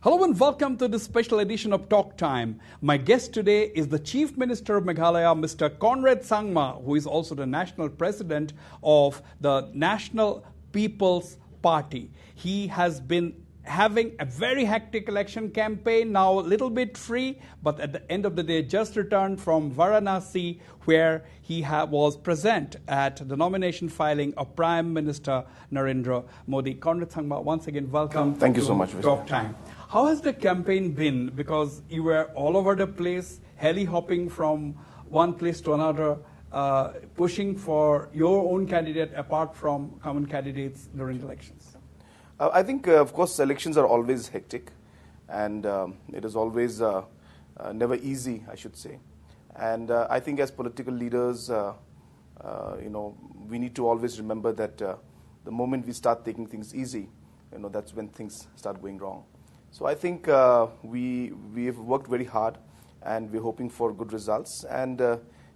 Hello and welcome to this special edition of Talk Time. My guest today is the Chief Minister of Meghalaya, Mr. Conrad Sangma, who is also the National President of the National People's Party. He has been having a very hectic election campaign, now a little bit free, but at the end of the day just returned from Varanasi, where he was present at the nomination filing of Prime Minister Narendra Modi. Conrad Sangma, once again, welcome. Thank you so much. Talk Time. How has the campaign been? Because you were all over the place, heli-hopping from one place to another, pushing for your own candidate apart from common candidates during elections. I think, of course, elections are always hectic, and it is always never easy, I should say. And I think as political leaders, we need to always remember that the moment we start taking things easy, that's when things start going wrong. So I think we have worked very hard, and we're hoping for good results. And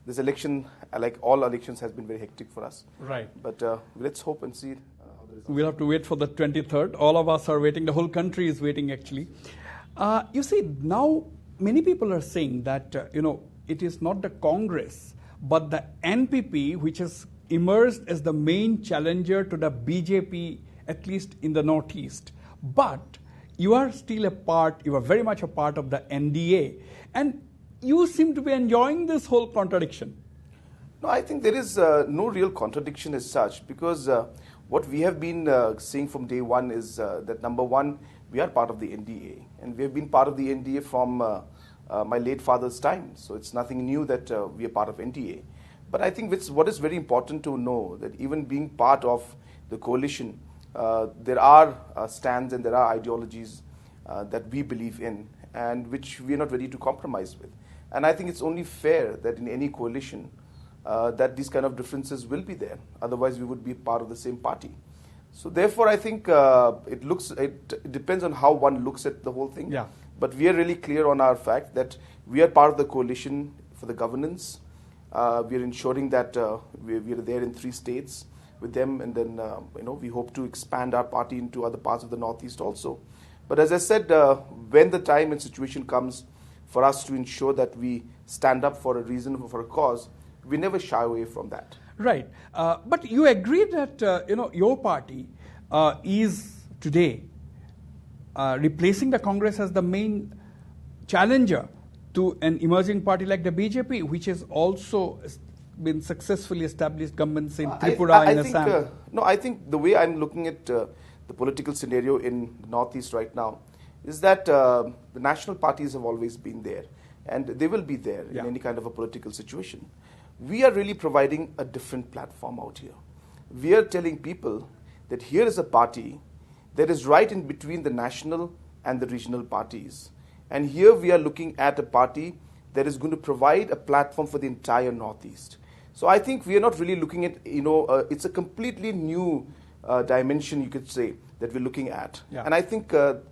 this election, like all elections, has been very hectic for us. Right. But let's hope and see. We'll have to wait for the 23rd. All of us are waiting. The whole country is waiting, actually. You see, now many people are saying that, it is not the Congress, but the NPP, which has emerged as the main challenger to the BJP, at least in the Northeast. But you are still you are very much a part of the NDA. And you seem to be enjoying this whole contradiction. No, I think there is no real contradiction as such, because what we have been saying from day one is that, number one, we are part of the NDA. And we have been part of the NDA from my late father's time. So it's nothing new that we are part of NDA. But I think what is very important to know, that even being part of the coalition, there are stands and there are ideologies that we believe in and which we are not ready to compromise with. And I think it's only fair that in any coalition that these kind of differences will be there. Otherwise, we would be part of the same party. So therefore, I think it depends on how one looks at the whole thing. Yeah. But we are really clear on our fact that we are part of the coalition for the governance. We are ensuring that we are there in 3 states with them, and then we hope to expand our party into other parts of the Northeast also. But as I said, when the time and situation comes for us to ensure that we stand up for a reason, for a cause, we never shy away from that. Right. But you agree that your party is today replacing the Congress as the main challenger to an emerging party like the BJP, which has also been successfully established governments in Tripura and Assam. I think the way I'm looking at the political scenario in the Northeast right now is that the national parties have always been there, and they will be there in any kind of a political situation. We are really providing a different platform out here. We are telling people that here is a party that is right in between the national and the regional parties. And here we are looking at a party that is going to provide a platform for the entire Northeast. So I think we are not really looking at, it's a completely new dimension, you could say, that we're looking at. Yeah. And I think the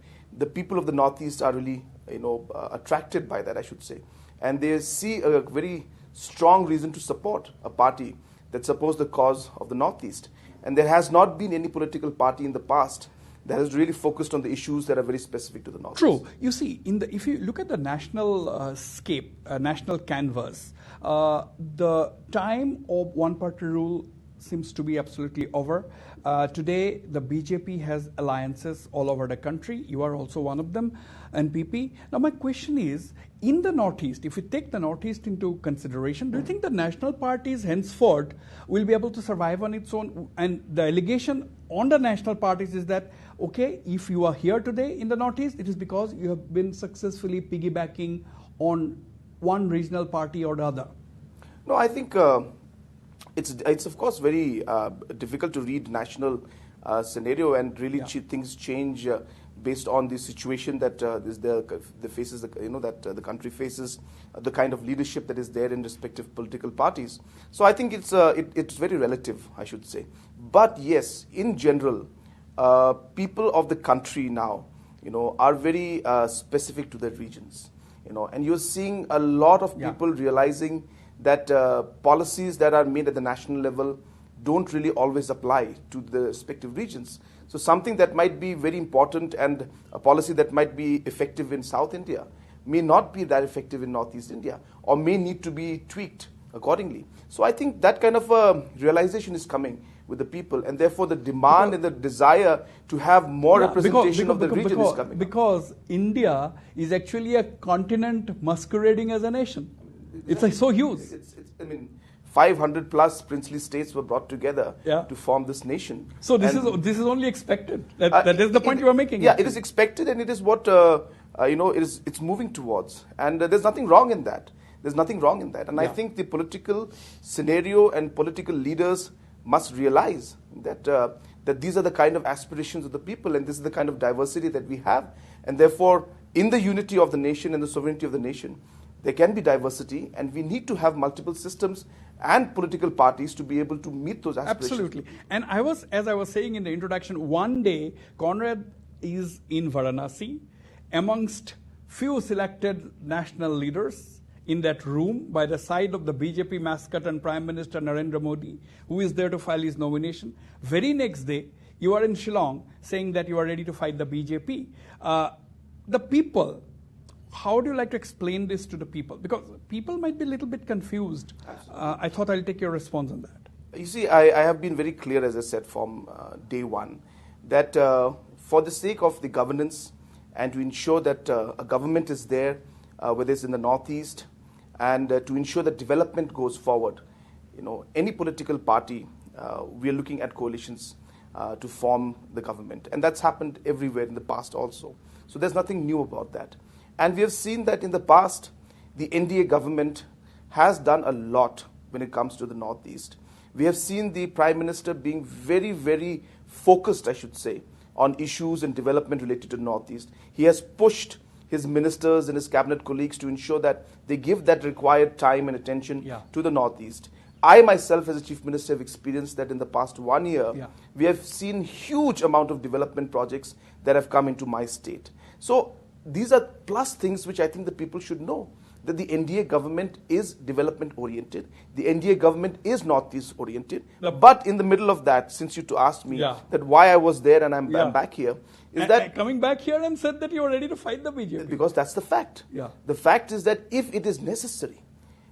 people of the Northeast are really, attracted by that, I should say. And they see a very strong reason to support a party that supports the cause of the Northeast. And there has not been any political party in the past that has really focused on the issues that are very specific to the Northeast. True. You see, if you look at the national national canvas, the time of one-party rule seems to be absolutely over. Today, the BJP has alliances all over the country. You are also one of them, NPP. Now, my question is, in the Northeast, if we take the Northeast into consideration, do you think the national parties henceforth will be able to survive on its own? And the allegation on the national parties is that, okay, if you are here today in the Northeast, it is because you have been successfully piggybacking on one regional party or the other. No, I think it's of course very difficult to read national scenario, and really things change based on the situation that the country faces, the kind of leadership that is there in respective political parties. So I think it's very relative, I should say. But yes, in general, people of the country now, are very specific to their regions, and you're seeing a lot of people realizing that policies that are made at the national level don't really always apply to the respective regions. So something that might be very important and a policy that might be effective in South India may not be that effective in Northeast India, or may need to be tweaked accordingly. So I think that kind of a realization is coming with the people, and therefore the demand and the desire to have more representation of the region is coming. Because India is actually a continent masquerading as a nation. It's like so huge. I mean, 500 plus princely states were brought together to form this nation. So this is only expected. That is the point you are making. Yeah, it is expected, and it is what it's moving towards, and there's nothing wrong in that. There's nothing wrong in that, and I think the political scenario and political leaders must realize that that these are the kind of aspirations of the people, and this is the kind of diversity that we have, and therefore, in the unity of the nation and the sovereignty of the nation, there can be diversity, and we need to have multiple systems and political parties to be able to meet those aspirations. Absolutely. And as I was saying in the introduction, one day Conrad is in Varanasi amongst few selected national leaders in that room by the side of the BJP mascot and Prime Minister Narendra Modi, who is there to file his nomination. Very next day, you are in Shillong saying that you are ready to fight the BJP. The people, how do you like to explain this to the people? Because people might be a little bit confused. I thought I'll take your response on that. You see, I have been very clear, as I said, from day one, that for the sake of the governance and to ensure that a government is there, whether it's in the Northeast, and to ensure that development goes forward, any political party, we are looking at coalitions to form the government. And that's happened everywhere in the past also. So there's nothing new about that. And we have seen that in the past, the NDA government has done a lot when it comes to the Northeast. We have seen the Prime Minister being very, very focused, I should say, on issues and development related to Northeast. He has pushed his ministers and his cabinet colleagues to ensure that they give that required time and attention to the Northeast. I myself, as a Chief Minister, have experienced that in the past 1 year. We have seen huge amount of development projects that have come into my state. So these are plus things which I think the people should know, that the NDA government is development-oriented, the NDA government is Northeast-oriented, but in the middle of that, since you asked me that why I was there and I'm back here, is that... Coming back here and said that you are ready to fight the BJP. Because that's the fact. The fact is that if it is necessary,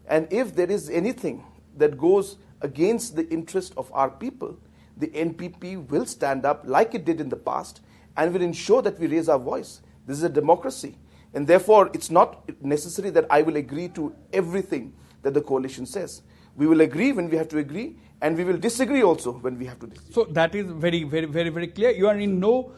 and if there is anything that goes against the interest of our people, the NPP will stand up like it did in the past and will ensure that we raise our voice. This is a democracy. And therefore, it's not necessary that I will agree to everything that the coalition says. We will agree when we have to agree, and we will disagree also when we have to disagree. So that is very, very, very, very clear. You are in no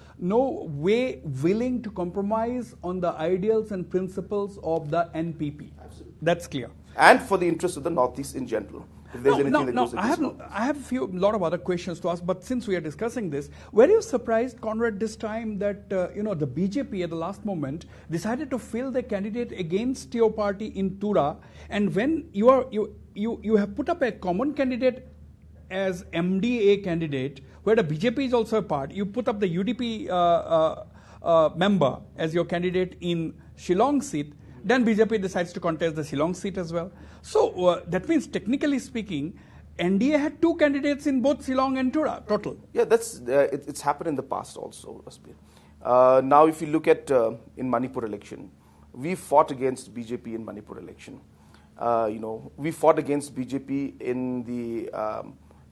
way willing to compromise on the ideals and principles of the NPP. Absolutely. That's clear. And for the interest of the Northeast in general. If there's anything that goes against I have a lot of other questions to ask, but since we are discussing this, were you surprised, Conrad, this time that the BJP at the last moment decided to fill the candidate against your party in Tura, and when you have put up a common candidate as MDA candidate, where the BJP is also a part, you put up the UDP member as your candidate in Shillong seat, then BJP decides to contest the Shillong seat as well. So that means, technically speaking, NDA had two candidates in both Shillong and Tura, total. Yeah, that's it's happened in the past also, Wasbir. Now, if you look at in Manipur election, we fought against BJP in Manipur election. We fought against BJP in the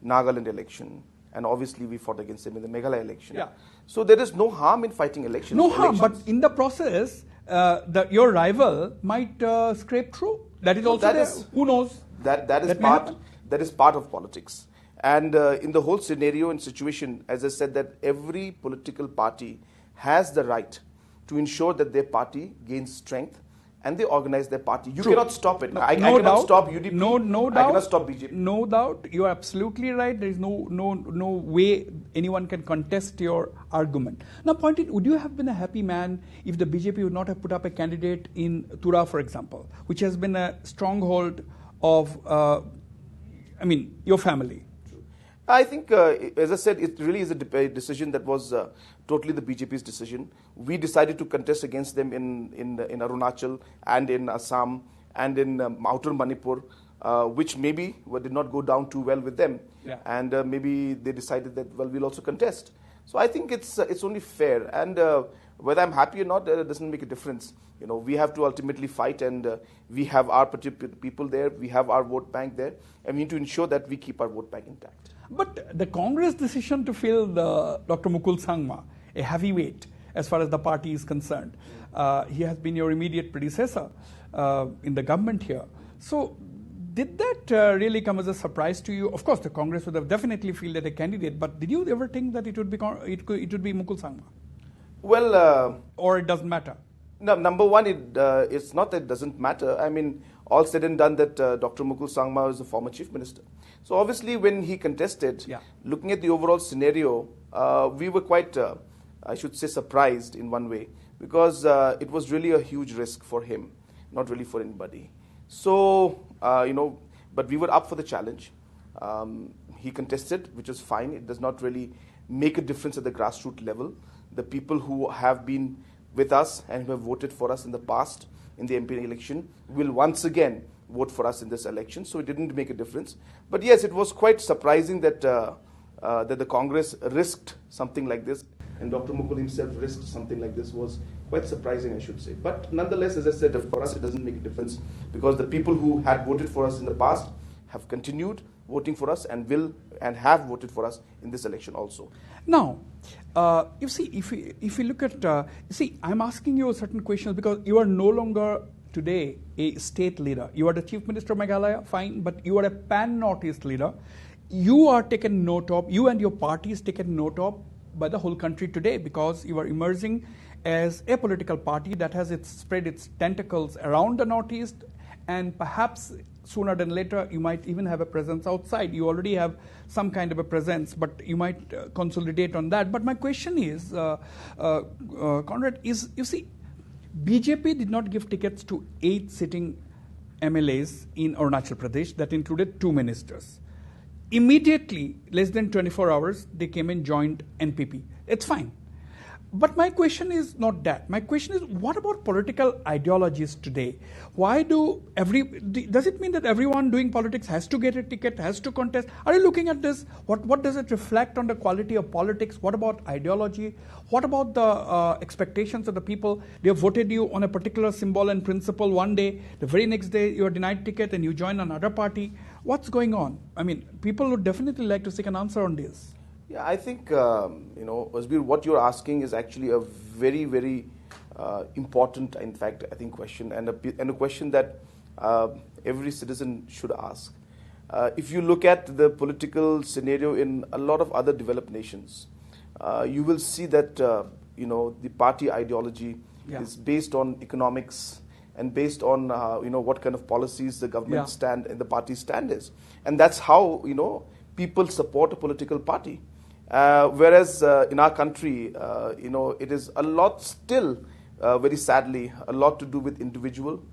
Nagaland election, and obviously we fought against them in the Meghalaya election. So there is no harm in fighting elections. No harm, but in the process, your rival might scrape through. That is also there. Who knows? That is part of politics. And in the whole scenario and situation, as I said, that every political party has the right to ensure that their party gains strength and they organize their party. You cannot stop it. I cannot stop UDP. No doubt. I cannot stop BJP. No doubt. You are absolutely right. There is no way anyone can contest your argument. Now, would you have been a happy man if the BJP would not have put up a candidate in Tura, for example, which has been a stronghold of, your family? I think, as I said, it really is a decision that was totally the BJP's decision. We decided to contest against them in Arunachal and in Assam and in outer Manipur which maybe did not go down too well with them. Yeah. And maybe they decided that, well, we'll also contest. So I think it's only fair. And whether I'm happy or not, doesn't make a difference. We have to ultimately fight, and we have our particular people there, we have our vote bank there, and we need to ensure that we keep our vote bank intact. But the Congress decision to fill Dr. Mukul Sangma, a heavyweight as far as the party is concerned, he has been your immediate predecessor in the government here. So did that really come as a surprise to you? Of course, the Congress would have definitely fielded a candidate, but did you ever think that it would be Mukul Sangma? Well, or it doesn't matter? No, number one, it's not that it doesn't matter. I mean, all said and done that Dr. Mukul Sangma is the former chief minister. So obviously when he contested, looking at the overall scenario, we were quite, I should say, surprised in one way, because it was really a huge risk for him, not really for anybody. So, but we were up for the challenge. He contested, which is fine. It does not really make a difference at the grassroots level. The people who have been with us and who have voted for us in the past in the MP election will once again vote for us in this election. So it didn't make a difference. But yes, it was quite surprising that that the Congress risked something like this, and Dr. Mukul himself risked something like this. Was quite surprising, I should say. But nonetheless, as I said, for us it doesn't make a difference, because the people who had voted for us in the past have continued voting for us and will and have voted for us in this election also. Now, you see, if we look at, I'm asking you certain questions because you are no longer today a state leader. You are the Chief Minister of Meghalaya, fine, but you are a pan-Northeast leader. You are taken note of, you and your party is taken note of by the whole country today, because you are emerging as a political party that has spread its tentacles around the Northeast, and perhaps sooner than later you might even have a presence outside. You already have some kind of a presence, but you might consolidate on that. But my question is, Conrad, you see, BJP did not give tickets to 8 sitting MLAs in Arunachal Pradesh. That included 2 ministers. Immediately, less than 24 hours, they came and joined NPP. It's fine. But my question is not that. My question is, what about political ideologies today? Does it mean that everyone doing politics has to get a ticket, has to contest? Are you looking at this? What does it reflect on the quality of politics? What about ideology? What about the expectations of the people? They have voted you on a particular symbol and principle one day. The very next day, you are denied ticket and you join another party. What's going on? I mean, people would definitely like to seek an answer on this. Yeah, I think, Wasbir, what you're asking is actually a very, very important, in fact, I think, question, and a question that every citizen should ask. If you look at the political scenario in a lot of other developed nations, you will see that, the party ideology is based on economics and based on, what kind of policies the government stand and the party stand is. And that's how, people support a political party. Whereas in our country, it is a lot still, very sadly, a lot to do with individual,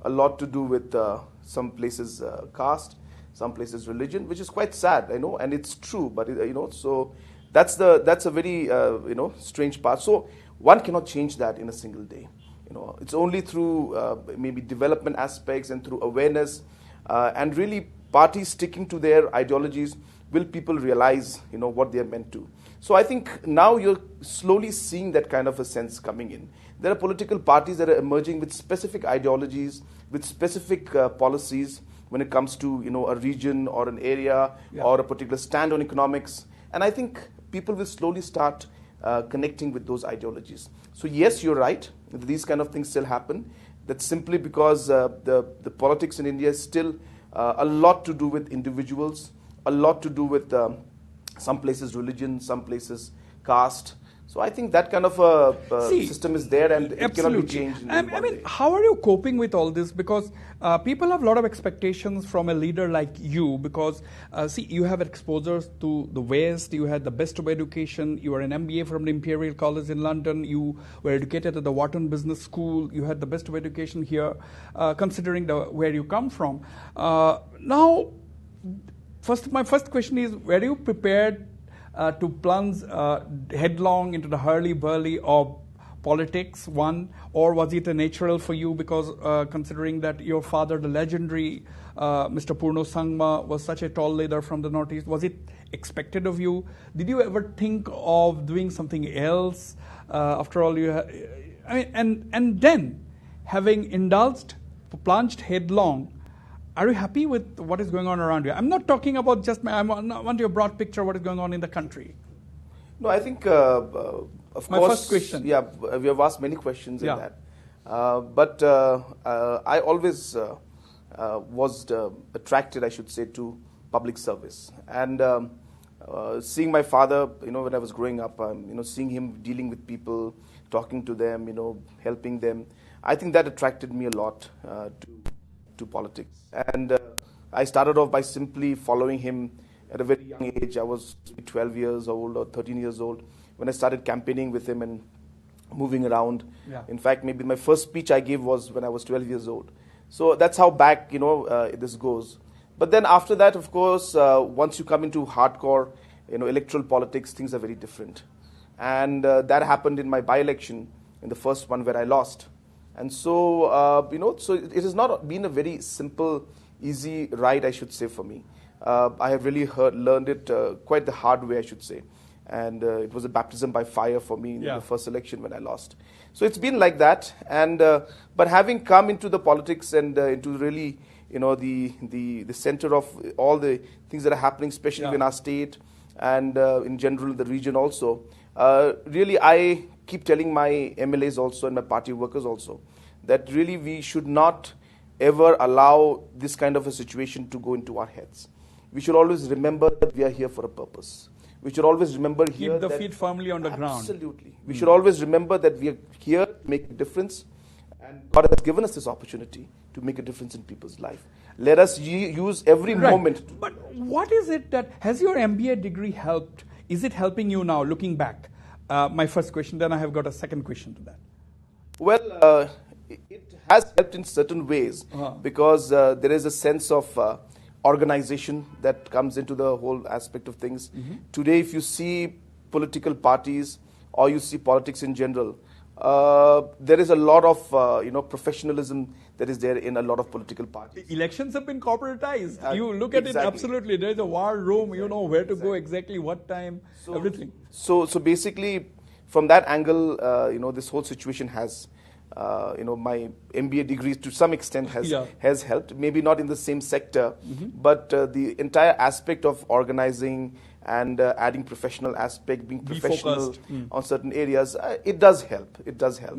a lot to do with some places caste, some places religion, which is quite sad, and it's true. But so that's a very strange part. So one cannot change that in a single day. It's only through maybe development aspects and through awareness and really parties sticking to their ideologies will people realize, what they are meant to. So I think now you're slowly seeing that kind of a sense coming in. There are political parties that are emerging with specific ideologies, with specific policies when it comes to, a region or an area or a particular stand on economics. And I think people will slowly start connecting with those ideologies. So yes, you're right. These kind of things still happen. That's simply because the politics in India is still a lot to do with individuals, a lot to do with some places religion, some places caste. So I think that kind of a system is there, and it cannot be changed. I mean, how are you coping with all this? Because people have a lot of expectations from a leader like you, because, you have exposures to the West, you had the best of education, you are an MBA from the Imperial College in London, you were educated at the Wharton Business School, you had the best of education here, considering where you come from. Now, my first question is, were you prepared to plunge headlong into the hurly-burly of politics, one, or was it a natural for you because considering that your father, the legendary Mr. Purno Sangma, was such a tall leader from the Northeast? Was it expected of you? Did you ever think of doing something else? After all, and then having indulged, plunged headlong, are you happy with what is going on around you? I'm not talking about just I want your broad picture of what is going on in the country. No, I think, of My course, first question. Yeah, we have asked many questions in that. But I always was attracted, I should say, to public service. And seeing my father, when I was growing up, seeing him dealing with people, talking to them, helping them, I think that attracted me a lot to politics. And I started off by simply following him at a very young age. I was 12 years old or 13 years old when I started campaigning with him and moving around. Yeah. In fact, maybe my first speech I gave was when I was 12 years old. So that's how back, this goes. But then after that, of course, once you come into hardcore, electoral politics, things are very different. And that happened in my by-election, in the first one where I lost. And so, so it has not been a very simple, easy ride, I should say, for me. I have really learned it quite the hard way, I should say. And it was a baptism by fire for me in the first election when I lost. So it's been like that. And but having come into the politics and into really, the center of all the things that are happening, especially in our state and in general the region also, really I keep telling my MLAs also and my party workers also that really we should not ever allow this kind of a situation to go into our heads. We should always remember that we are here for a purpose. We should always remember Keep the feet firmly on the ground. Absolutely. We should always remember that we are here to make a difference. And God has given us this opportunity to make a difference in people's life. Let us use every moment. But what is it that, has your MBA degree helped? Is it helping you now, looking back? My first question, then I have got a second question to that. Well, it has helped in certain ways because there is a sense of organization that comes into the whole aspect of things. Today, if you see political parties or you see politics in general, there is a lot of professionalism that is there in a lot of political parties. Elections have been corporatized. You look at it, absolutely. There is a war room, you know where to go exactly, what time, everything. So basically, from that angle, this whole situation has, my MBA degree to some extent has helped. Maybe not in the same sector, but the entire aspect of organizing and adding professional aspect, being professional on certain areas, it does help. It does help.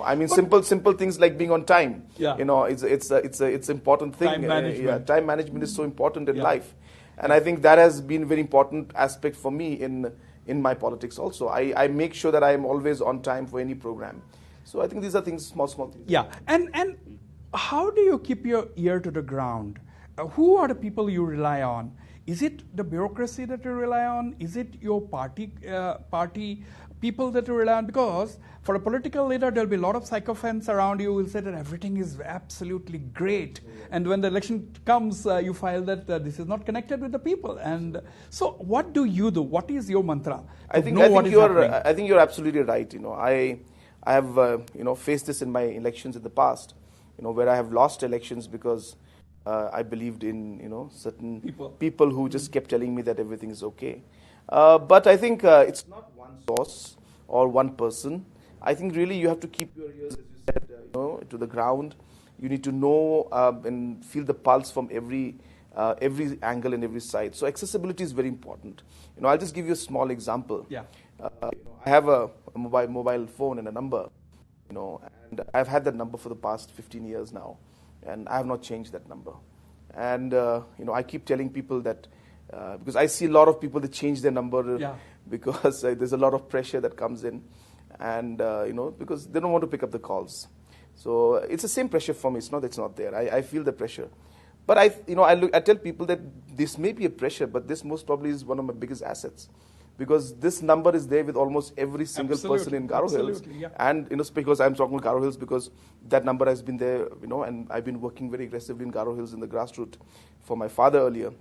I mean, simple things like being on time. It's an important thing. Time management. Time management is so important in life, and I think that has been a very important aspect for me in my politics also. I make sure that I am always on time for any program. So I think these are things, small things. Yeah, and how do you keep your ear to the ground? Who are the people you rely on? Is it the bureaucracy that you rely on? Is it your party people that you rely on? Because for a political leader, there'll be a lot of sycophants around you who will say that everything is absolutely great. And when the election comes, you file that this is not connected with the people. And so what do you do? What is your mantra? I think you're absolutely right. I have faced this in my elections in the past, where I have lost elections because I believed in certain people who just kept telling me that everything is okay. But I think it's not one source or one person. I think really you have to keep your ears, as you said, to the ground. You need to know and feel the pulse from every angle and every side. So accessibility is very important. I'll just give you a small example. Yeah. I have a mobile phone and a number, and I've had that number for the past 15 years now, and I have not changed that number. And I keep telling people that because I see a lot of people that change their number because there's a lot of pressure that comes in, and because they don't want to pick up the calls. So it's the same pressure for me. It's not that it's not there. I feel the pressure. But I tell people that this may be a pressure, but this most probably is one of my biggest assets. Because this number is there with almost every single person in Garo Hills. And because I'm talking about Garo Hills because that number has been there, and I've been working very aggressively in Garo Hills in the grassroots for my father earlier.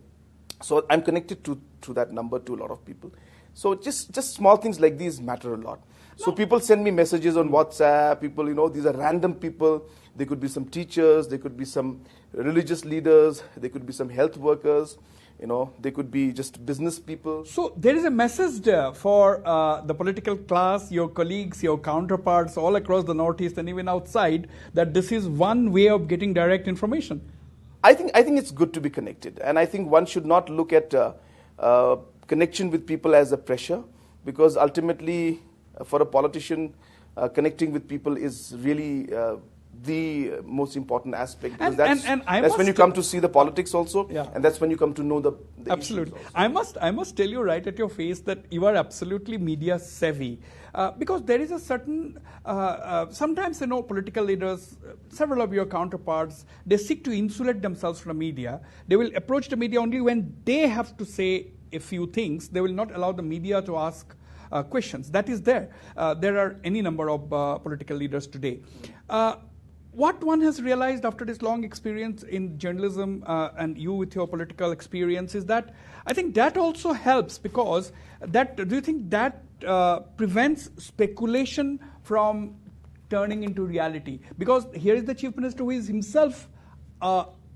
So I'm connected to that number to a lot of people. So just small things like these matter a lot. So people send me messages on WhatsApp. People, these are random people. They could be some teachers. They could be some religious leaders. They could be some health workers. They could be just business people. So there is a message there for the political class, your colleagues, your counterparts all across the Northeast and even outside, that this is one way of getting direct information. I think it's good to be connected, and I think one should not look at connection with people as a pressure, because ultimately, for a politician, connecting with people is really the most important aspect, because that's when you come to see the politics also, and that's when you come to know the absolutely. I must tell you right at your face that you are absolutely media savvy, because there is a certain sometimes political leaders, several of your counterparts, they seek to insulate themselves from media. They will approach the media only when they have to say a few things. They will not allow the media to ask questions. That is there. There are any number of political leaders today. What one has realized after this long experience in journalism, and you with your political experience, is that I think that also helps, because do you think that prevents speculation from turning into reality? Because here is the Chief Minister who is himself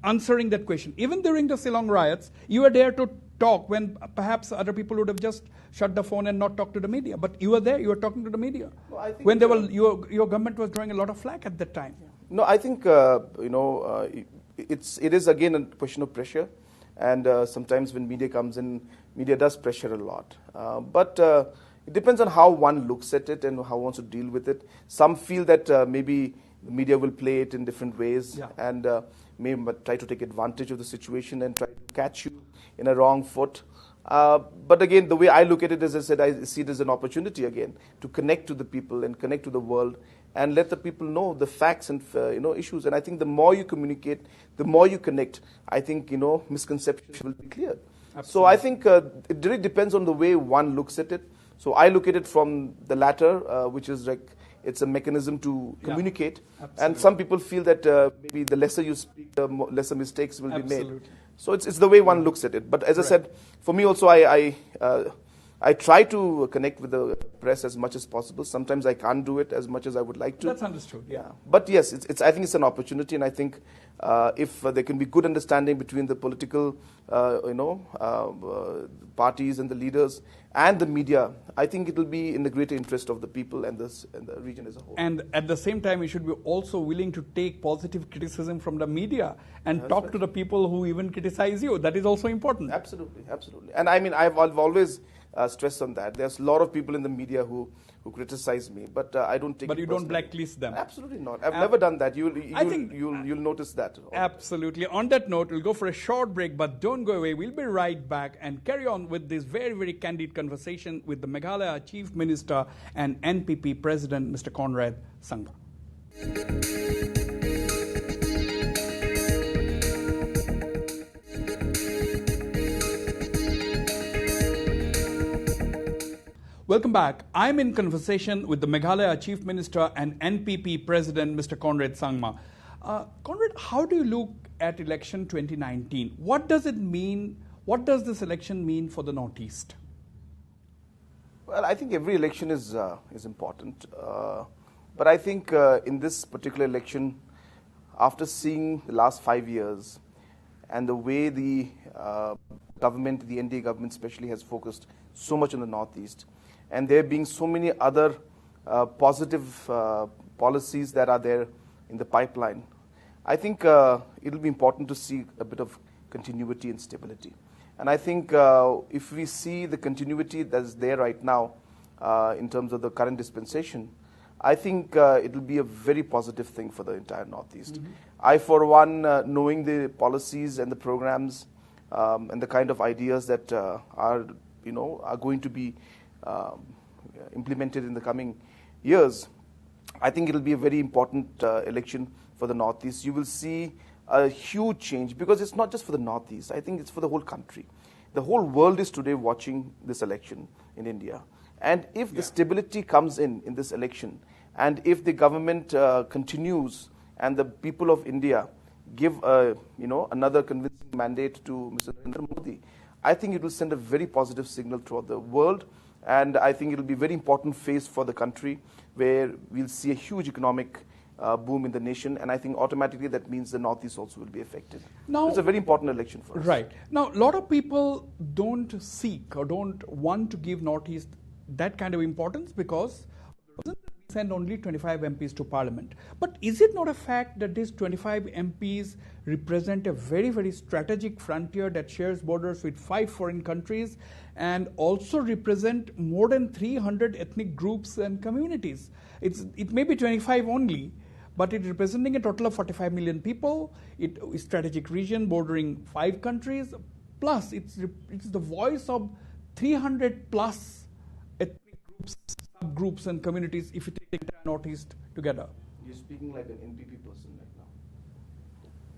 answering that question. Even during the Shillong riots, you were there to talk when perhaps other people would have just shut the phone and not talked to the media. But you were there, you were talking to the media. Well, I think when your government was drawing a lot of flack at that time. Yeah. No, I think it is again a question of pressure, and sometimes when media comes in, media does pressure a lot. But it depends on how one looks at it and how one wants to deal with it. Some feel that maybe the media will play it in different ways, and may try to take advantage of the situation and try to catch you in a wrong foot. But again, the way I look at it, as I said, I see it as an opportunity again to connect to the people and connect to the world and let the people know the facts and issues. And I think the more you communicate, the more you connect, I think misconceptions will be cleared. Absolutely. So I think it really depends on the way one looks at it. So I look at it from the latter, which is like it's a mechanism to communicate. And some people feel that maybe the lesser you speak, the lesser mistakes will be made. So it's the way one looks at it. But as I said, for me also, I try to connect with the press as much as possible. Sometimes I can't do it as much as I would like to. That's understood. Yeah. But yes, I think it's an opportunity, and I think if there can be good understanding between the political, parties and the leaders and the media, I think it will be in the greater interest of the people and the region as a whole. And at the same time, we should be also willing to take positive criticism from the media and talk to the people who even criticize you. That is also important. Absolutely, absolutely. And I mean, I've always stressed on that. There's a lot of people in the media who criticize me, but I don't take. But it you don't blacklist them. Absolutely not. I've never done that. You'll notice that. Absolutely. On that note, we'll go for a short break, but don't go away. We'll be right back and carry on with this very, very candid conversation with the Meghalaya Chief Minister and NPP President, Mr. Conrad Sangma. Welcome back. I'm in conversation with the Meghalaya Chief Minister and NPP President, Mr. Conrad Sangma. Conrad, how do you look at election 2019? What does it mean? What does this election mean for the Northeast? Well, I think every election is important. But I think in this particular election, after seeing the last 5 years and the way the government, the NDA government especially, has focused so much on the Northeast, and there being so many other positive policies that are there in the pipeline, I think it will be important to see a bit of continuity and stability. And I think if we see the continuity that is there right now in terms of the current dispensation, I think it will be a very positive thing for the entire Northeast. Mm-hmm. I, for one, knowing the policies and the programs and the kind of ideas that are going to be implemented in the coming years, I think it will be a very important election for the Northeast. You will see a huge change, because it's not just for the Northeast. I think it's for the whole country. The whole world is today watching this election in India. And if the stability comes in this election, and if the government continues and the people of India give another convincing mandate to Mr. Narendra Modi, I think it will send a very positive signal throughout the world And I think it will be a very important phase for the country where we'll see a huge economic boom in the nation. And I think automatically that means the Northeast also will be affected. Now, it's a very important election for us. Right. Now, a lot of people don't seek or don't want to give Northeast that kind of importance because we send only 25 MPs to Parliament. But is it not a fact that these 25 MPs represent a very, very strategic frontier that shares borders with 5 foreign countries and also represent more than 300 ethnic groups and communities? It may be 25 only, but it's representing a total of 45 million people. It is a strategic region bordering 5 countries, plus it's the voice of 300 plus ethnic groups, subgroups and communities if you take the entire Northeast together. You're speaking like an NPP person right now.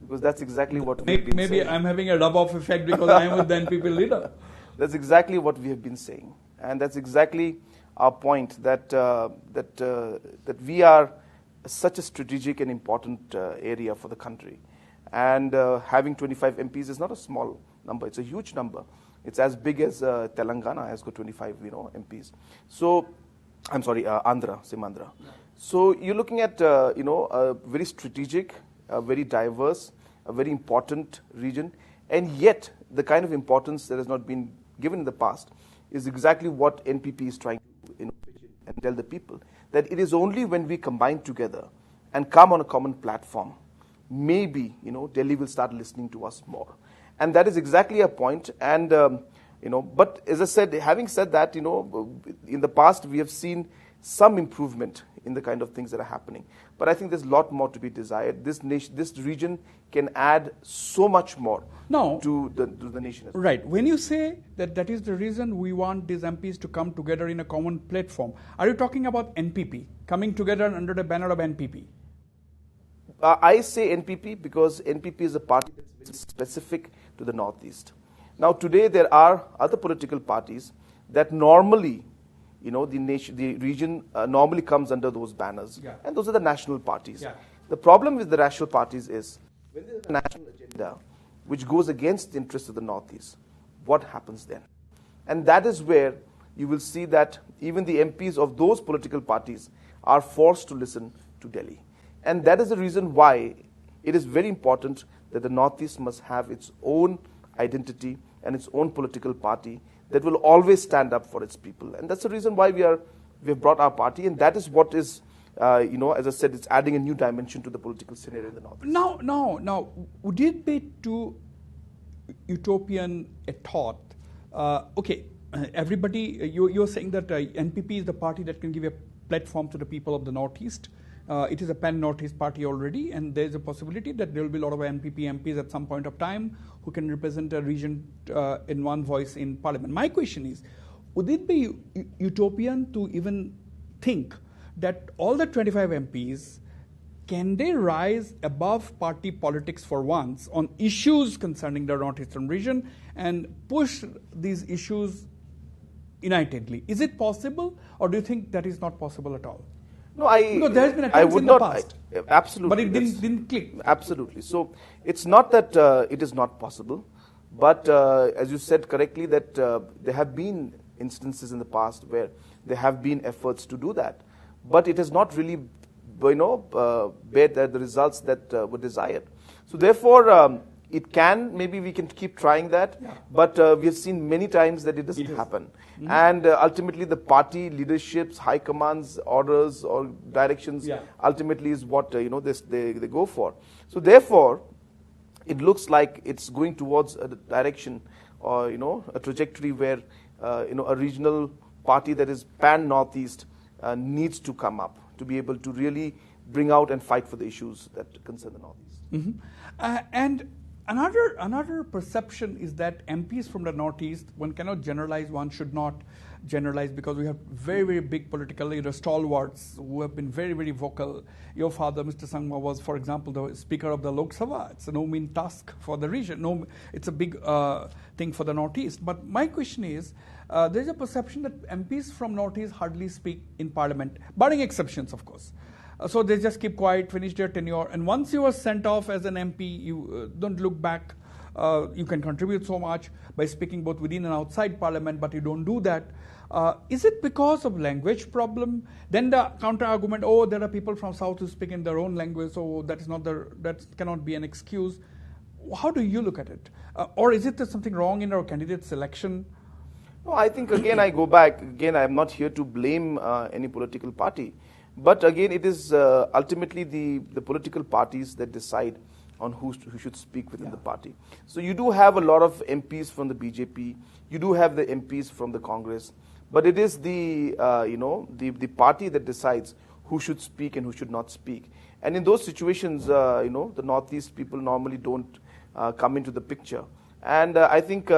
Because that's exactly what we've been saying. Maybe I'm having a rub-off effect because I'm with the NPP leader. That's exactly what we have been saying. And that's exactly our point, that we are such a strategic and important area for the country. And having 25 MPs is not a small number. It's a huge number. It's as big as Telangana has got 25 MPs. So, I'm sorry, Andhra, Simandhra. Yeah. So you're looking at a very strategic, very diverse, a very important region, and yet the kind of importance that has not been given in the past is exactly what NPP is trying to and tell the people, that it is only when we combine together and come on a common platform, maybe Delhi will start listening to us more, and that is exactly a point. And but as I said, having said that, in the past we have seen some improvement in the kind of things that are happening. But I think there's a lot more to be desired. This region can add so much more to the nation. Right. When you say that is the reason we want these MPs to come together in a common platform, are you talking about NPP coming together under the banner of NPP? I say NPP because NPP is a party that's specific to the Northeast. Now, today there are other political parties that normally, the region normally comes under those banners, and those are the national parties. Yeah. The problem with the national parties is when there is a national agenda which goes against the interests of the Northeast, what happens then? And that is where you will see that even the MPs of those political parties are forced to listen to Delhi. And that is the reason why it is very important that the Northeast must have its own identity and its own political party that will always stand up for its people. And that's the reason why we have brought our party, and that is what is, as I said, it's adding a new dimension to the political scenario in the Northeast. Now, would it be too utopian a thought? Everybody, you're saying that NPP is the party that can give a platform to the people of the Northeast. It is a pan-Northeast party already, and there's a possibility that there will be a lot of NPP MPs at some point of time who can represent a region in one voice in Parliament. My question is, would it be utopian to even think that all the 25 MPs, can they rise above party politics for once on issues concerning the Northeastern region and push these issues unitedly? Is it possible, or do you think that is not possible at all? No, there has been attempts in the past. Absolutely. But it didn't click. Absolutely. So it's not that it is not possible, but as you said correctly, that there have been instances in the past where there have been efforts to do that, but it has not really, bear the results that were desired. So therefore, maybe we can keep trying that, but we have seen many times that it doesn't happen. Mm-hmm. And ultimately the party leaderships, high commands, orders or directions ultimately is what they go for. So therefore, it looks like it's going towards a direction or a trajectory where a regional party that is pan-Northeast needs to come up to be able to really bring out and fight for the issues that concern the Northeast. Mm-hmm. And Another perception is that MPs from the Northeast, one cannot generalize, one should not generalize, because we have very, very big political stalwarts who have been very, very vocal. Your father, Mr. Sangma, was, for example, the Speaker of the Lok Sabha. It's no mean task for the region. It's a big thing for the Northeast. But my question is, there's a perception that MPs from Northeast hardly speak in Parliament, barring exceptions, of course. So they just keep quiet, finish their tenure, and once you are sent off as an MP, you don't look back. You can contribute so much by speaking both within and outside Parliament, but you don't do that. Is it because of language problem? Then the counter argument, oh, there are people from South who speak in their own language, so that cannot be an excuse. How do you look at it? Or is it something wrong in our candidate selection? No, I think again I go back. Again, I am not here to blame any political party. But again, it is ultimately the political parties that decide on who should speak within the party. So you do have a lot of MPs from the BJP. You do have the MPs from the Congress. But it is the party that decides who should speak and who should not speak. And in those situations, the Northeast people normally don't come into the picture. And I think,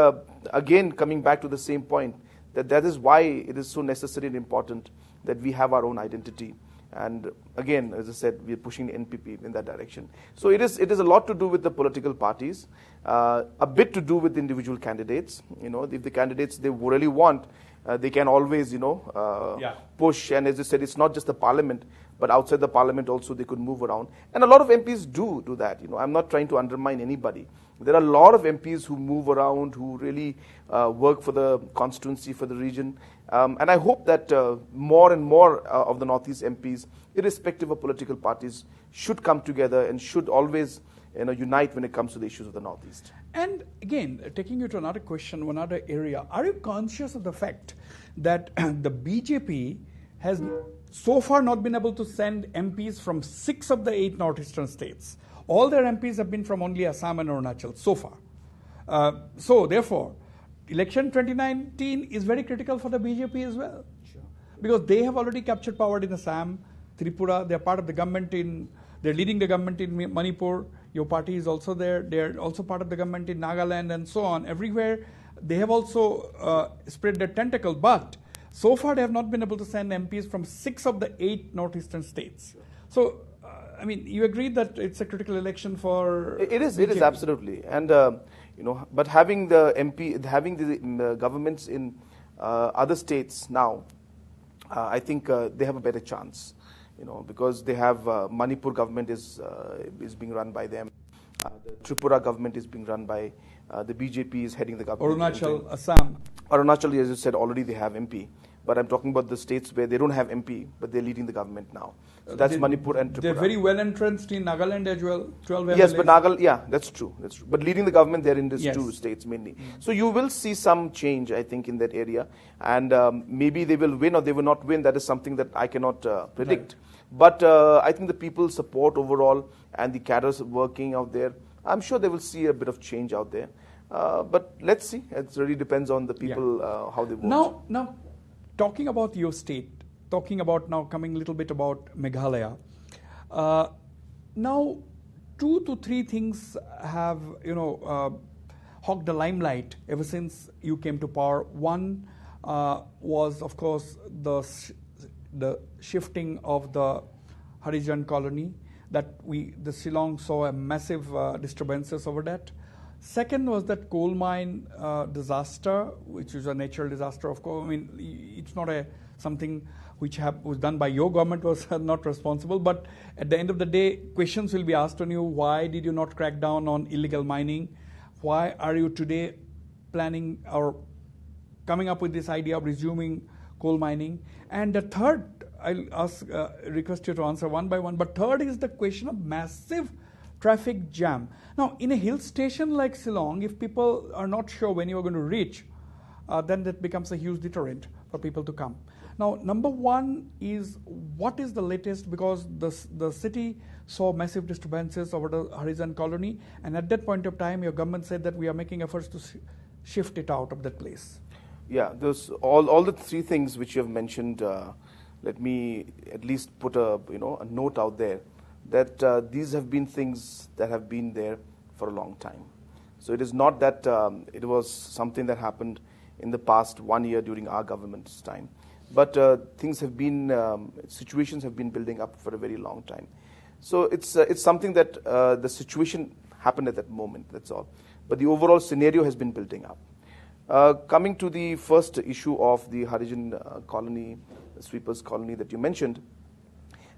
again, coming back to the same point, that is why it is so necessary and important that we have our own identity. And again, as I said, we are pushing the NPP in that direction. So it is a lot to do with the political parties, a bit to do with the individual candidates. If the candidates they really want, they can always, push. And as I said, it's not just the parliament, but outside the parliament also they could move around. And a lot of MPs do that. I'm not trying to undermine anybody. There are a lot of MPs who move around, who really work for the constituency, for the region. And I hope that more and more of the Northeast MPs, irrespective of political parties, should come together and should always unite when it comes to the issues of the Northeast. And again, taking you to another question, another area, are you conscious of the fact that the BJP has so far not been able to send MPs from 6 of the 8 northeastern states? All their MPs have been from only Assam and Arunachal so far. So therefore, election 2019 is very critical for the BJP as well. Sure. Because they have already captured power in Assam, Tripura, they're part of the government they're leading the government in Manipur. Your party is also there. They're also part of the government in Nagaland and so on. Everywhere they have also spread their tentacle, but so far they have not been able to send MPs from 6 of the 8 northeastern states. Sure. So, you agree that it's a critical election for It is BJP? absolutely. And, but having the governments in other states now, I think they have a better chance. Because they have Manipur government is being run by them. The Tripura government is being run by the BJP is heading the government. Arunachal, Assam. Arunachal, as you said, already they have MP. But I'm talking about the states where they don't have MP, but they're leading the government now. So that's Manipur and Tripura. They're very well entrenched in Nagaland as well. 12 Yes, MLAs. but that's true. But leading the government, they're in these 2 states mainly. So you will see some change, I think, in that area. And maybe they will win or they will not win. That is something that I cannot predict. Right. But I think the people's support overall and the cadres working out there, I'm sure they will see a bit of change out there. But let's see. It really depends on the people, how they vote. Now, talking about your state, coming a little bit about Meghalaya. Now, 2 to 3 things have, hogged the limelight ever since you came to power. One was, of course, the shifting of the Harijan colony, that the Shillong saw a massive disturbances over that. Second was that coal mine disaster, which is a natural disaster, of course. It's not something which was done by your government, was not responsible. But at the end of the day, questions will be asked on you. Why did you not crack down on illegal mining? Why are you today planning or coming up with this idea of resuming coal mining? And the third, I'll request you to answer one by one. But third is the question of massive traffic jam. Now, in a hill station like Shillong, if people are not sure when you're going to reach, then that becomes a huge deterrent for people to come. Now, number one is, what is the latest? Because the city saw massive disturbances over the Harijan colony, and at that point of time, your government said that we are making efforts to shift it out of that place. Yeah, those all the 3 things which you have mentioned. Let me at least put a note out there that these have been things that have been there for a long time. So it is not that it was something that happened in the past 1 year during our government's time, but situations have been building up for a very long time. So it's something that the situation happened at that moment. That's all. But the overall scenario has been building up. Coming to the first issue of the Harijan colony, the sweepers colony that you mentioned,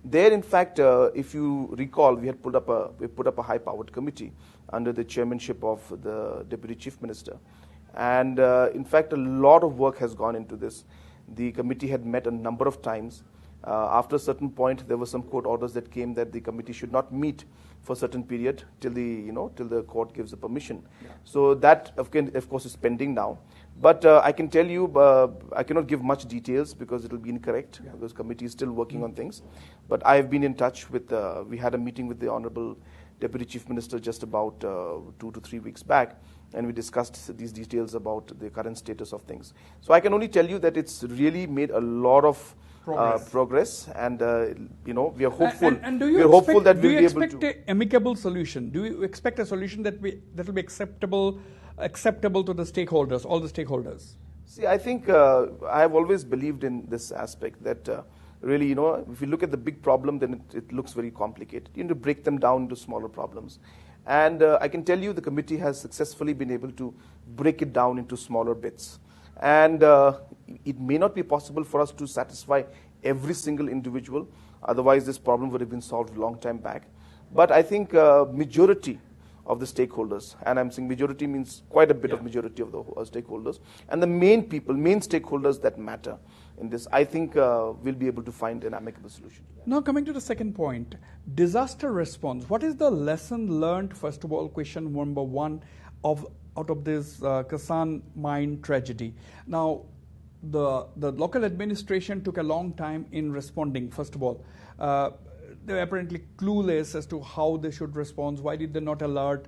there, in fact, if you recall, we put up a high-powered committee under the chairmanship of the Deputy Chief Minister, and in fact, a lot of work has gone into this. The committee had met a number of times. After a certain point, there were some court orders that came that the committee should not meet for a certain period till the court gives the permission. Yeah. So that, of course, is pending now. But I can tell you, I cannot give much details because it will be incorrect, because committee is still working on things. But I have been in touch with, we had a meeting with the Honorable Deputy Chief Minister just about 2 to 3 weeks back, and we discussed these details about the current status of things. So I can only tell you that it's really made a lot of progress, and we are hopeful. And do you expect an amicable solution? Do you expect a solution that will be acceptable to the stakeholders, all the stakeholders? See, I think I have always believed in this aspect that really, if you look at the big problem, then it looks very complicated. You need to break them down into smaller problems. And I can tell you the committee has successfully been able to break it down into smaller bits. And it may not be possible for us to satisfy every single individual. Otherwise, this problem would have been solved a long time back. But I think majority of the stakeholders, and I'm saying majority means quite a bit of majority of the stakeholders, and the main stakeholders that matter in this, I think we'll be able to find an amicable solution. Now coming to the second point, disaster response. What is the lesson learned, first of all, question number one, out of this Kassan mine tragedy? Now, the local administration took a long time in responding, first of all. They were apparently clueless as to how they should respond. Why did they not alert?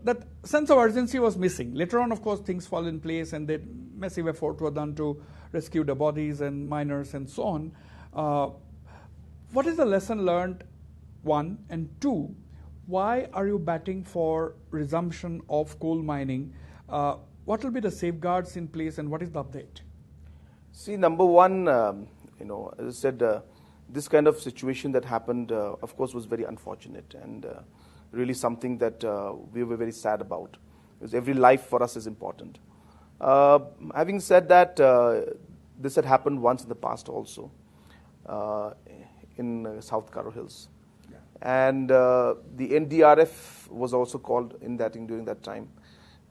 That sense of urgency was missing. Later on, of course, things fall in place and massive effort were done to rescue the bodies and miners and so on. What is the lesson learned, one? And two, why are you batting for resumption of coal mining? What will be the safeguards in place and what is the update? See, number one, as I said, this kind of situation that happened, of course, was very unfortunate and really something that we were very sad about, because every life for us is important. Having said that, this had happened once in the past also in South Karo Hills. Yeah. And the NDRF was also called during that time.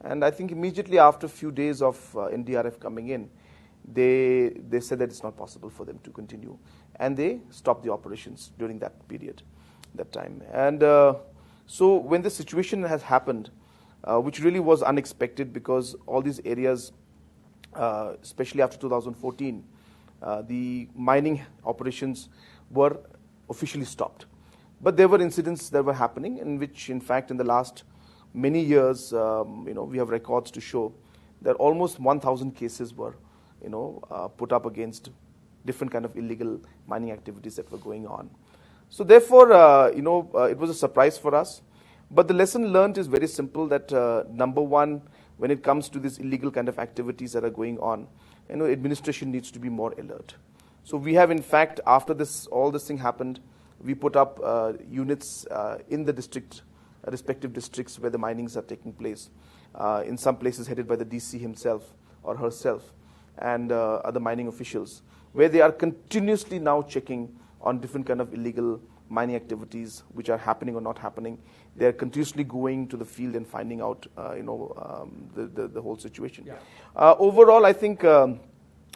And I think immediately after a few days of NDRF coming in, they said that it's not possible for them to continue. And they stopped the operations during that period, that time. And so when the situation has happened, which really was unexpected because all these areas, especially after 2014, the mining operations were officially stopped. But there were incidents that were happening in which, in fact, in the last many years, we have records to show that almost 1,000 cases were, put up against different kind of illegal mining activities that were going on. So therefore, it was a surprise for us. But the lesson learned is very simple, that number one, when it comes to these illegal kind of activities that are going on, administration needs to be more alert. So we have, in fact, after all this thing happened, we put up units in the respective districts where the minings are taking place. In some places headed by the DC himself or herself and other mining officials, where they are continuously now checking on different kind of illegal mining activities which are happening or not happening. They are continuously going to the field and finding out, the whole situation. Yeah. Overall, I think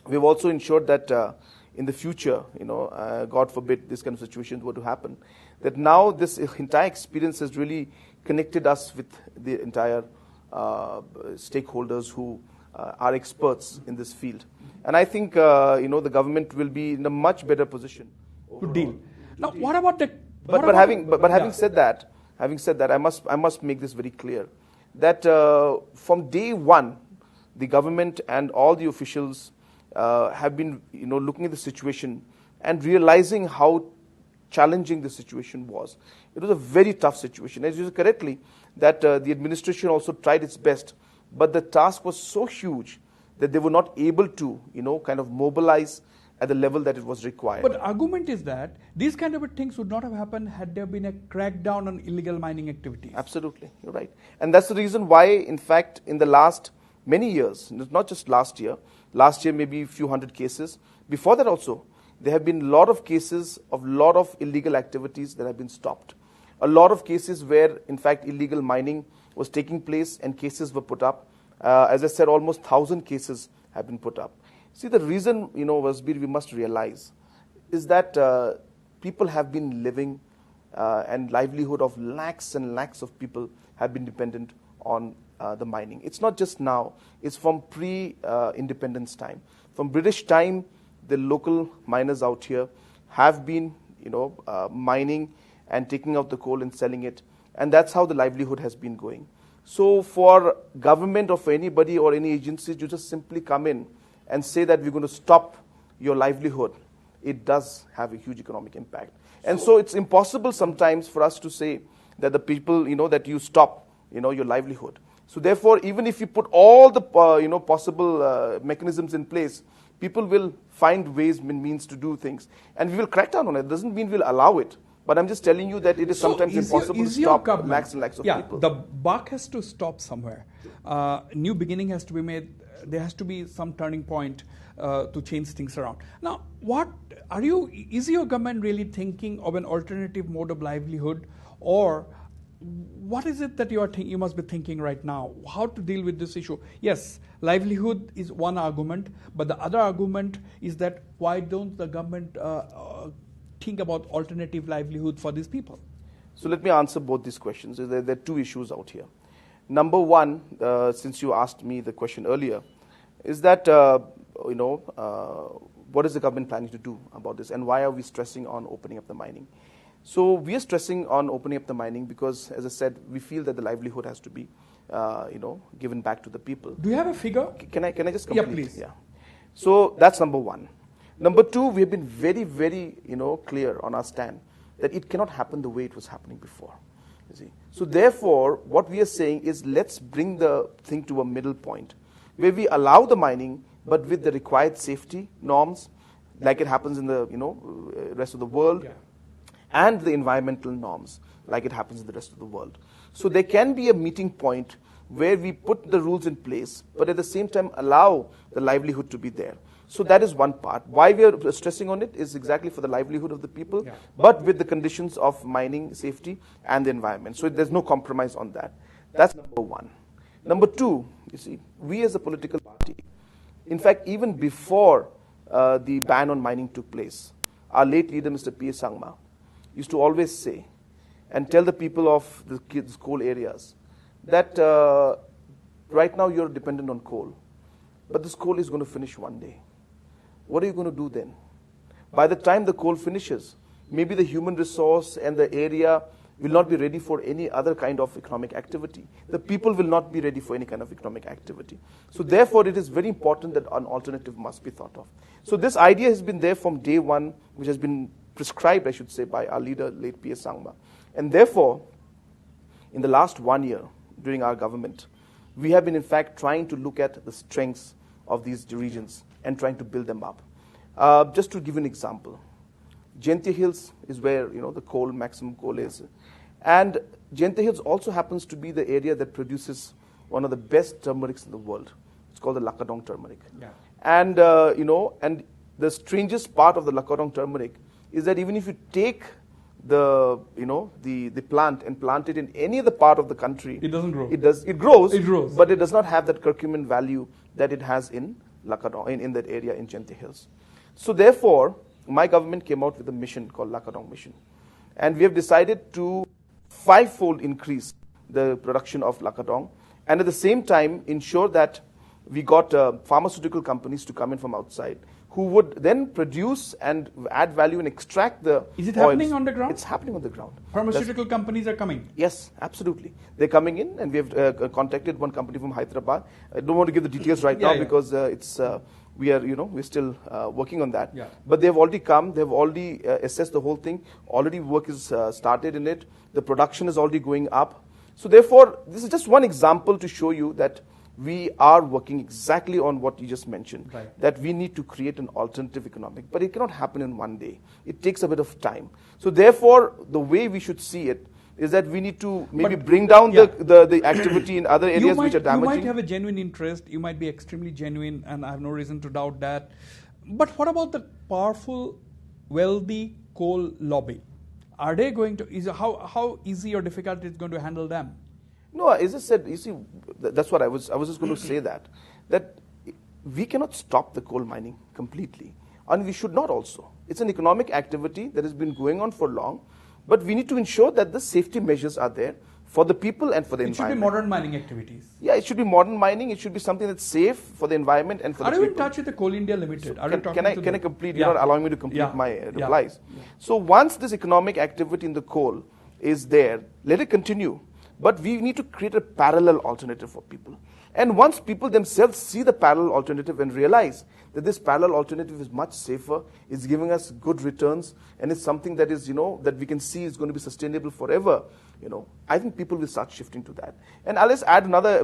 we've also ensured that in the future, God forbid this kind of situations were to happen, that now this entire experience has really connected us with the entire stakeholders who are experts in this field. And I think, the government will be in a much better position to deal. Now, what about the... Having said that, I must make this very clear, that from day one, the government and all the officials have been, looking at the situation and realizing how challenging the situation was. It was a very tough situation. As you said correctly, that the administration also tried its best, but the task was so huge that they were not able to, kind of mobilize at the level that it was required. But the argument is that these kind of things would not have happened had there been a crackdown on illegal mining activities. Absolutely, you're right. And that's the reason why, in fact, in the last many years, not just last year maybe a few hundred cases, before that also, there have been a lot of cases of lot of illegal activities that have been stopped. A lot of cases where, in fact, illegal mining was taking place and cases were put up. As I said, almost 1,000 cases have been put up. See, the reason, Wasbir, we must realize is that people have been living and livelihood of lakhs and lakhs of people have been dependent on the mining. It's not just now. It's from pre-independence time. From British time, the local miners out here have been, mining and taking out the coal and selling it. And that's how the livelihood has been going. So for government or for anybody or any agency to just simply come in and say that we're going to stop your livelihood, it does have a huge economic impact. And so it's impossible sometimes for us to say that the people, that you stop, your livelihood. So therefore, even if you put all the, possible mechanisms in place, people will find ways and means to do things. And we will crack down on it. It doesn't mean we'll allow it. But I'm just telling you that it is sometimes impossible to stop lakhs and lakhs of people. The buck has to stop somewhere. New beginning has to be made. There has to be some turning point to change things around. Now, is your government really thinking of an alternative mode of livelihood, or what is it that you must be thinking right now? How to deal with this issue? Yes, livelihood is one argument, but the other argument is that why don't the government think about alternative livelihood for these people? So let me answer both these questions. There are two issues out here. Number one, since you asked me the question earlier, is that, what is the government planning to do about this, and why are we stressing on opening up the mining? So we are stressing on opening up the mining because, as I said, we feel that the livelihood has to be, given back to the people. Do you have a figure? Can I just complete? Yeah, please. Yeah. So that's number one. Number two, we have been very, very, clear on our stand that it cannot happen the way it was happening before. You see. So therefore, what we are saying is let's bring the thing to a middle point where we allow the mining, but with the required safety norms, like it happens in the rest of the world, and the environmental norms, like it happens in the rest of the world. So there can be a meeting point where we put the rules in place, but at the same time allow the livelihood to be there. So that is one part. Why we are stressing on it is exactly for the livelihood of the people, but with the conditions of mining, safety, and the environment. So there's no compromise on that. That's number one. Number two, you see, we as a political party, in fact, even before the ban on mining took place, our late leader, Mr. P. Sangma, used to always say and tell the people of the coal areas that right now you're dependent on coal, but this coal is going to finish one day. What are you going to do then? By the time the coal finishes, maybe the human resource and the area will not be ready for any other kind of economic activity. The people will not be ready for any kind of economic activity. So therefore, it is very important that an alternative must be thought of. So this idea has been there from day one, which has been prescribed, I should say, by our leader, late P.S. Sangma. And therefore, in the last 1 year, during our government, we have been, in fact, trying to look at the strengths of these regions and trying to build them up. Just to give an example, Jaintia Hills is where the maximum coal is. And Jaintia Hills also happens to be the area that produces one of the best turmerics in the world. It's called the Lakadong turmeric. Yeah. And, and the strangest part of the Lakadong turmeric is that even if you take the plant and plant it in any other part of the country, it doesn't grow. It grows, but it does not have that curcumin value that it has in Lakadong, in that area in Jaintia Hills. So therefore, my government came out with a mission called Lakadong Mission. And we have decided to fivefold increase the production of Lakadong, and at the same time ensure that we got pharmaceutical companies to come in from outside who would then produce and add value and extract the Is it oils. happening on the ground? It's happening on the ground. Pharmaceutical companies are coming? Yes, absolutely. They're coming in, and we have contacted one company from Hyderabad. I don't want to give the details right now because we're still working on that. Yeah. But they've already come, they've already assessed the whole thing. Already work is started in it. The production is already going up. So therefore, this is just one example to show you that we are working exactly on what you just mentioned, that we need to create an alternative economic, but it cannot happen in one day. It takes a bit of time. So therefore, the way we should see it is that we need to maybe bring down the activity in other areas which are damaging. You might have a genuine interest, you might be extremely genuine, and I have no reason to doubt that. But what about the powerful, wealthy coal lobby? Are they going to, how easy or difficult it's going to handle them? No, as I said, you see, that's what I was just going to say that we cannot stop the coal mining completely, and we should not also. It's an economic activity that has been going on for long, but we need to ensure that the safety measures are there for the people and for the environment. It should be modern mining activities. Yeah, it should be modern mining. It should be something that's safe for the environment and for the people. Are you in touch with the Coal India Limited? Can I complete? You're not allowing me to complete my replies. Yeah. So once this economic activity in the coal is there, let it continue. But we need to create a parallel alternative for people. And once people themselves see the parallel alternative and realize that this parallel alternative is much safer, is giving us good returns, and it's something that is, that we can see is going to be sustainable forever, I think people will start shifting to that. And I'll just add another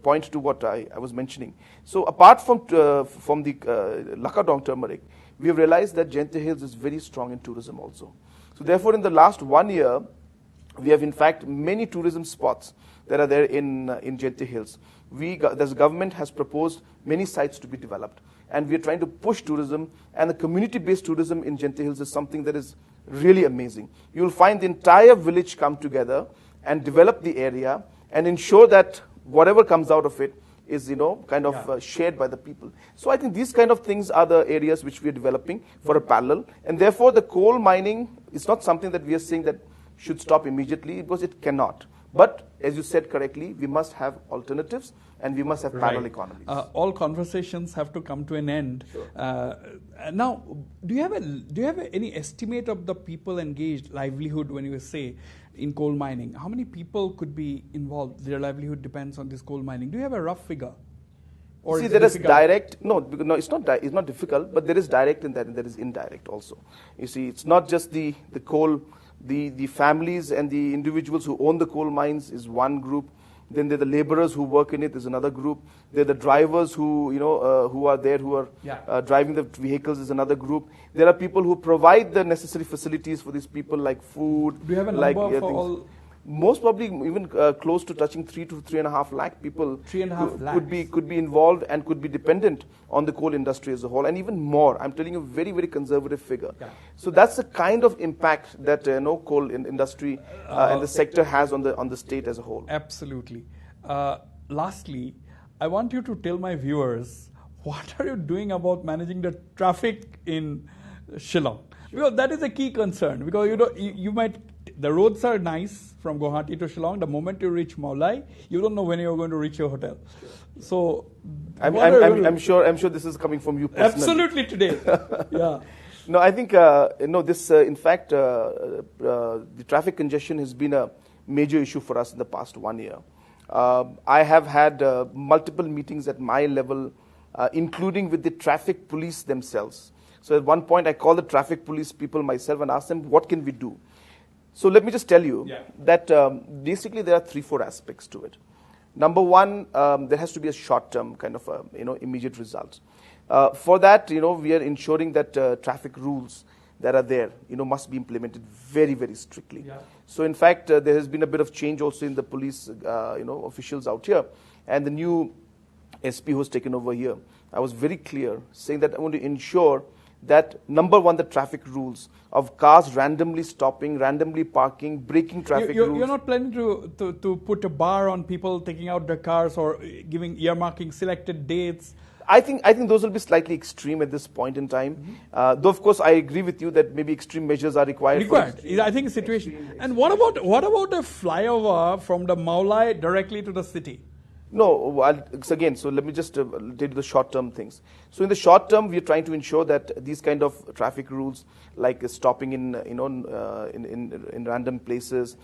point to what I was mentioning. So apart from the Lakadong turmeric, we have realized that Jente Hills is very strong in tourism also. So therefore, in the last 1 year, we have in fact many tourism spots that are there in Jente Hills. The government has proposed many sites to be developed, and we are trying to push tourism, and the community-based tourism in Jente Hills is something that is really amazing. You will find the entire village come together and develop the area and ensure that whatever comes out of it is shared by the people. So I think these kind of things are the areas which we are developing for a parallel, and therefore the coal mining is not something that we are saying that should stop immediately, because it cannot. But as you said correctly, we must have alternatives and we must have parallel economies. All conversations have to come to an end. Sure. Now, do you have any estimate of the people engaged, livelihood, when you say in coal mining? How many people could be involved? Their livelihood depends on this coal mining. Do you have a rough figure? Or see, there is direct. No, it's not difficult, but there is direct in that, and there is indirect also. You see, it's not just the coal. The families and the individuals who own the coal mines is one group. Then there are the laborers who work in it is another group. There are the drivers who are there, who are driving the vehicles is another group. There are people who provide the necessary facilities for these people, like food. Do you have a number for all? Most probably even close to touching 3 to 3.5 lakh people 3.5 lakh could be involved and could be dependent on the coal industry as a whole, and even more. I'm telling you a very, very conservative figure. Yeah. So that's the kind of impact that coal industry and the sector has on the state as a whole. Absolutely. Lastly, I want you to tell my viewers, what are you doing about managing the traffic in Shillong? Because that is a key concern. Because you might. The roads are nice from Guwahati to Shillong. The moment you reach Meghalaya, you don't know when you're going to reach your hotel. So, I'm sure this is coming from you personally. Absolutely today. Yeah. No, I think this. In fact, the traffic congestion has been a major issue for us in the past 1 year. I have had multiple meetings at my level, including with the traffic police themselves. So at one point, I called the traffic police people myself and asked them, what can we do? So let me just tell you that basically there are 3-4 aspects to it. Number one, there has to be a short-term kind of immediate result. For that, we are ensuring that traffic rules that are there, must be implemented very, very strictly. Yeah. So in fact, there has been a bit of change also in the police, officials out here, and the new SP who's taken over here. I was very clear, saying that I want to ensure that, number one, the traffic rules of cars randomly stopping, randomly parking, breaking traffic rules. You're not planning to put a bar on people taking out their cars or giving earmarking selected dates? I think those will be slightly extreme at this point in time. Mm-hmm. Though, of course, I agree with you that maybe extreme measures are required. I think situation. And what about a flyover from the Meghalaya directly to the city? No, again, so let me just tell you the short-term things. So in the short term, we are trying to ensure that these kind of traffic rules, like stopping in random places,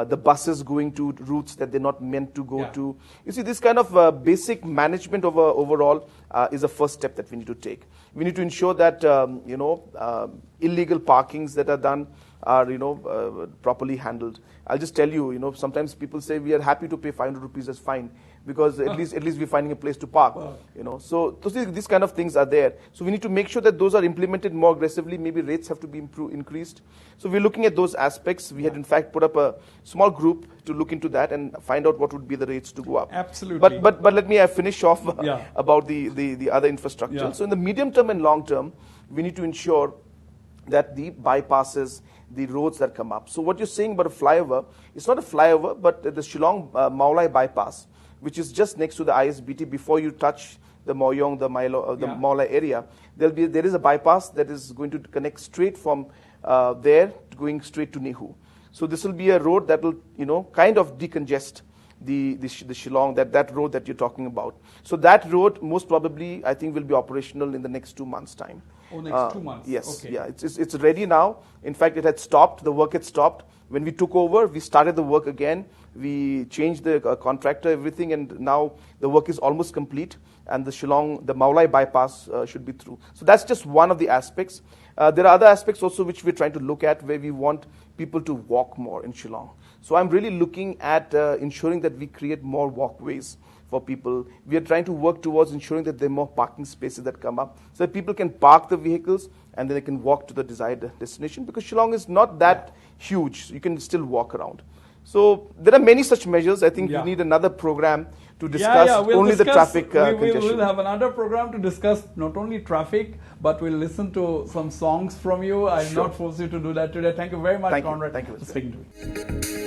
the buses going to routes that they're not meant to go to. You see, this kind of basic management overall is a first step that we need to take. We need to ensure that illegal parkings that are done are properly handled. I'll just tell you, sometimes people say we are happy to pay 500 rupees as fine, because at least we're finding a place to park. So these kind of things are there. So we need to make sure that those are implemented more aggressively. Maybe rates have to be increased. So we're looking at those aspects. We had in fact put up a small group to look into that and find out what would be the rates to go up. Absolutely. But let me finish off about the other infrastructure. Yeah. So in the medium term and long term, we need to ensure that the bypasses, the roads that come up. So what you're saying about a flyover, it's not a flyover, but the Shillong Meghalaya bypass, which is just next to the ISBT before you touch the Moyong, the Yeah. Maula area, there is a bypass that is going to connect straight from there, going straight to Nehu. So this will be a road that will, kind of decongest the Shillong, that road that you're talking about. So that road most probably, I think, will be operational in the next 2 months' time. Oh, next 2 months. Yes, Okay. yeah, it's ready now. In fact, it had stopped. The work had stopped. When we took over, we started the work again. We changed the contractor, everything, and now the work is almost complete. And the Shillong, the Maulai bypass should be through. So that's just one of the aspects. There are other aspects also which we're trying to look at, where we want people to walk more in Shillong. So I'm really looking at ensuring that we create more walkways for people. We are trying to work towards ensuring that there are more parking spaces that come up, so that people can park the vehicles and then they can walk to the desired destination, because Shillong is not that huge. You can still walk around. So there are many such measures. I think we need another program to discuss only the traffic congestion. We will have another program to discuss not only traffic, but we'll listen to some songs from you. I'll not force you to do that today. Thank you very much, Conrad, Thank you. for speaking to me.